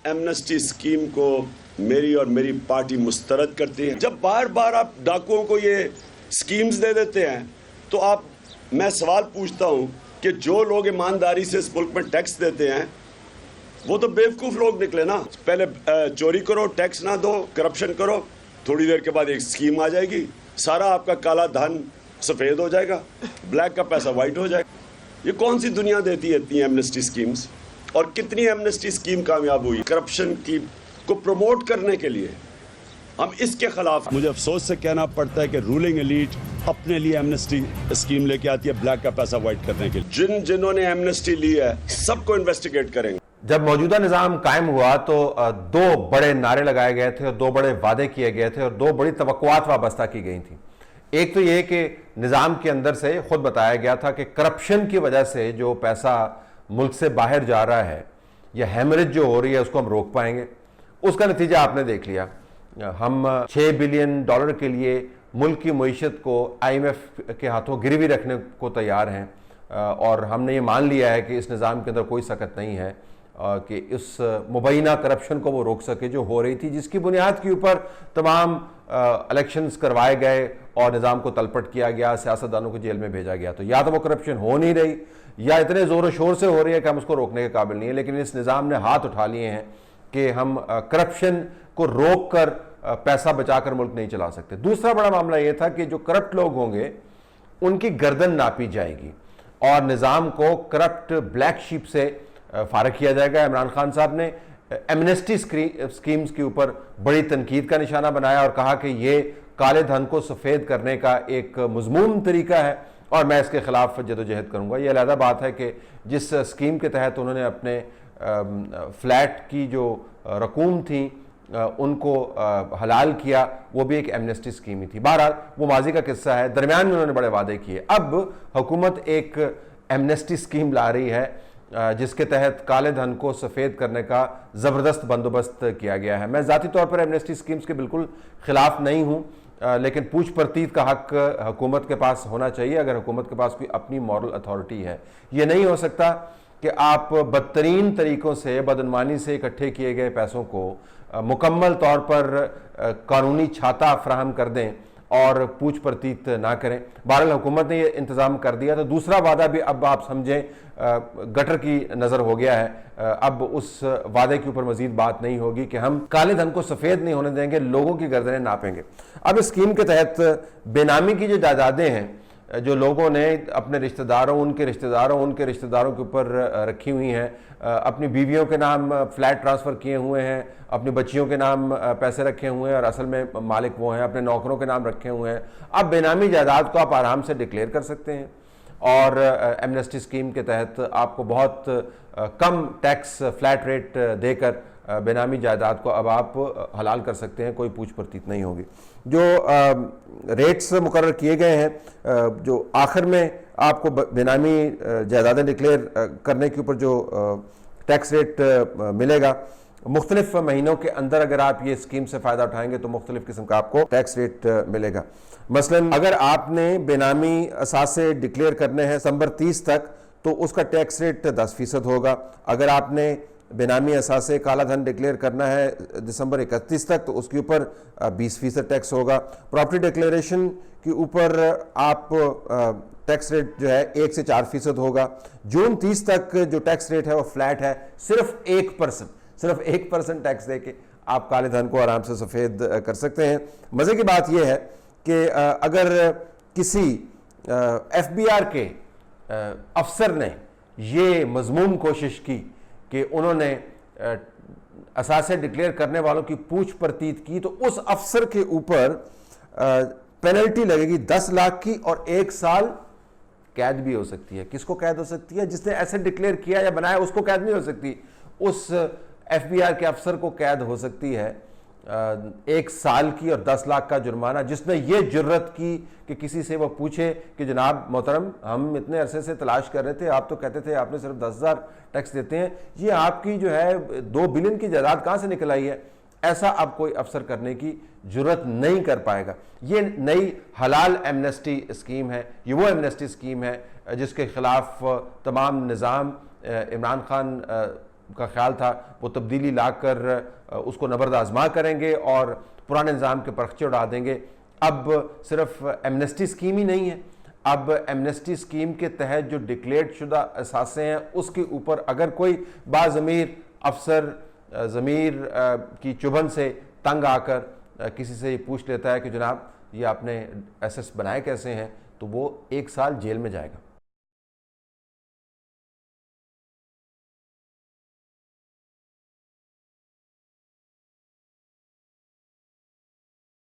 Amnesty scheme को मेरी और मेरी पार्टी मुस्तरद करती है। जब बार बार आप डाकुओं को ये स्कीम्स दे देते हैं तो मैं सवाल पूछता हूं कि जो लोग ईमानदारी से इस मुल्क में टैक्स देते हैं वो तो बेवकूफ़ लोग निकले ना। पहले चोरी करो, टैक्स ना दो, करप्शन करो, थोड़ी देर के बाद एक स्कीम आ जाएगी, सारा आपका काला धन सफ़ेद हो जाएगा, ब्लैक का पैसा वाइट हो जाएगा। ये कौन सी दुनिया देती है इतनी एमनेस्टी स्कीम्स? और कितनी एमनेस्टी स्कीम कामयाब हुई करप्शन की को प्रमोट करने के लिए? हम इसके खिलाफ। मुझे अफसोस से कहना पड़ता है कि रूलिंग एलीट अपने लिए एमनेस्टी स्कीम लेके आती है ब्लैक का पैसा वाइट करने के लिए। जिन्होंने एमनेस्टी ली है सबको इन्वेस्टिगेट करेंगे। जब मौजूदा निज़ाम कायम हुआ तो दो बड़े नारे लगाए गए थे और दो बड़े वादे किए गए थे और दो बड़ी तवक्कुआत वाबस्ता की गई थी। एक तो ये कि निज़ाम के अंदर से खुद बताया गया था कि करप्शन की वजह से जो पैसा मुल्क से बाहर जा रहा है या हेमरेज जो हो रही है उसको हम रोक पाएंगे। उसका नतीजा आपने देख लिया। हम $6 बिलियन के लिए मुल्क की मईशत को IMF के हाथों गिरवी रखने को तैयार हैं और हमने ये मान लिया है कि इस निज़ाम के अंदर कोई सकत नहीं है कि इस मुबैना करप्शन को वो रोक सके जो हो रही थी, जिसकी बुनियाद के ऊपर तमाम इलेक्शंस करवाए गए और निज़ाम को तलपट किया गया, सियासतदानों को जेल में भेजा गया। तो या तो वो करप्शन हो नहीं रही या इतने ज़ोर शोर से हो रही है कि हम उसको रोकने के काबिल नहीं है। लेकिन इस निज़ाम ने हाथ उठा लिए हैं कि हम करप्शन को रोक कर पैसा बचाकर मुल्क नहीं चला सकते। दूसरा बड़ा मामला यह था कि जो करप्ट लोग होंगे उनकी गर्दन नापी जाएगी और निज़ाम को करप्ट ब्लैक शीप से फारग किया जाएगा। इमरान खान साहब ने एमनेस्टी स्कीम्स के ऊपर बड़ी तनकीद का निशाना बनाया और कहा कि ये काले धन को सफ़ेद करने का एक मज़मून तरीका है और मैं इसके खिलाफ जदोजहद करूँगा। ये अलहदा बात है कि जिस स्कीम के तहत उन्होंने अपने फ्लैट की जो रकूम थी उनको हलाल किया, वो भी एक एमनेस्टी स्कीम ही थी। बहरहाल वो माजी का किस्सा है। दरमियान में उन्होंने बड़े वादे किए। अब हुकूमत एक एमनेस्टी स्कीम ला रही है जिसके तहत काले धन को सफ़ेद करने का ज़बरदस्त बंदोबस्त किया गया है। मैं ज़ाती तौर पर एमनेस्टी स्कीम्स के बिल्कुल ख़िलाफ़ नहीं हूँ, लेकिन पूछ परतीत का हक हुकूमत के पास होना चाहिए अगर हुकूमत के पास कोई अपनी मॉरल अथॉरिटी है। ये नहीं हो सकता कि आप बदतरीन तरीक़ों से, बदनमानी से इकट्ठे किए गए पैसों को मुकम्मल तौर पर कानूनी छाता फ्राहम कर दें और पूछ परतीत ना करें। बहरहाल हुकूमत ने ये इंतज़ाम कर दिया। तो दूसरा वादा भी अब आप समझें गटर की नज़र हो गया है। अब उस वादे के ऊपर मज़ीद बात नहीं होगी कि हम काले धन को सफ़ेद नहीं होने देंगे, लोगों की गर्दनें नापेंगे। अब इस स्कीम के तहत बेनामी की जो जायदादें हैं जो लोगों ने अपने रिश्तेदारों, उनके रिश्तेदारों के ऊपर रखी हुई हैं, अपनी बीवियों के नाम फ्लैट ट्रांसफ़र किए हुए हैं, अपनी बच्चियों के नाम पैसे रखे हुए हैं और असल में मालिक वो हैं, अपने नौकरों के नाम रखे हुए हैं। अब बेनामी जायदाद को आप आराम से डिक्लेयर कर सकते हैं और एमनेस्टी स्कीम के तहत आपको बहुत कम टैक्स फ्लैट रेट देकर बेनामी जायदाद को अब आप हलाल कर सकते हैं, कोई पूछ परतीत नहीं होगी। जो रेट्स मुकर्रर किए गए हैं, जो आखिर में आपको बेनामी जायदादें डिक्लेयर करने के ऊपर जो टैक्स रेट मिलेगा, मुख्तलिफ महीनों के अंदर अगर आप ये स्कीम से फ़ायदा उठाएंगे तो मुख्तलिफ किस्म का आपको टैक्स रेट मिलेगा। मसलन अगर आपने बेनामी असासे डिक्लेयर करने हैं दिसंबर 30 तक तो उसका टैक्स रेट 10% होगा। अगर आपने बेनामी असासे काला धन डिक्लेयर करना है दिसंबर 31 तक तो उसके ऊपर 20% टैक्स होगा। प्रॉपर्टी डिक्लेरेशन के ऊपर आप टैक्स रेट जो है 1 से 4% होगा। जून 30 तक जो टैक्स रेट है वो फ्लैट है, सिर्फ 1% टैक्स दे के आप काले धन को आराम से सफ़ेद कर सकते हैं। मज़े की बात यह है कि अगर किसी FBI के अफसर ने ये मजमून कोशिश की कि उन्होंने असासे डिक्लेयर करने वालों की पूछ परतीत की तो उस अफसर के ऊपर पेनल्टी लगेगी 10 लाख की और 1 साल कैद भी हो सकती है। किसको कैद हो सकती है? जिसने ऐसे डिक्लेयर किया या बनाया उसको कैद नहीं हो सकती, उस FBI के अफसर को कैद हो सकती है 1 साल की और 10 लाख का जुर्माना, जिसने ये जुर्रत की कि किसी से वो पूछे कि जनाब मोहतरम हम इतने अरसे से तलाश कर रहे थे, आप तो कहते थे आपने सिर्फ 10,000 टैक्स देते हैं, ये आपकी जो है 2 बिलियन की जायदाद कहाँ से निकल आई है? ऐसा अब कोई अफसर करने की जुर्रत नहीं कर पाएगा। ये नई हलाल एमनेस्टी स्कीम है, ये वो एमनेस्टी स्कीम है जिसके खिलाफ तमाम निज़ाम इमरान खान का ख्याल था वो तब्दीली लाकर उसको नबर्द आजमा करेंगे और पुराने निज़ाम के परखचे उड़ा देंगे। अब सिर्फ एमनेस्टी स्कीम ही नहीं है, अब एमनेस्टी स्कीम के तहत जो डिक्लेयर्ड शुदा असासे हैं उसके ऊपर अगर कोई बाज़मीर अफसर ज़मीर की चुभन से तंग आकर किसी से पूछ लेता है कि जनाब ये आपने एसेस बनाए कैसे हैं, तो वो 1 साल जेल में जाएगा।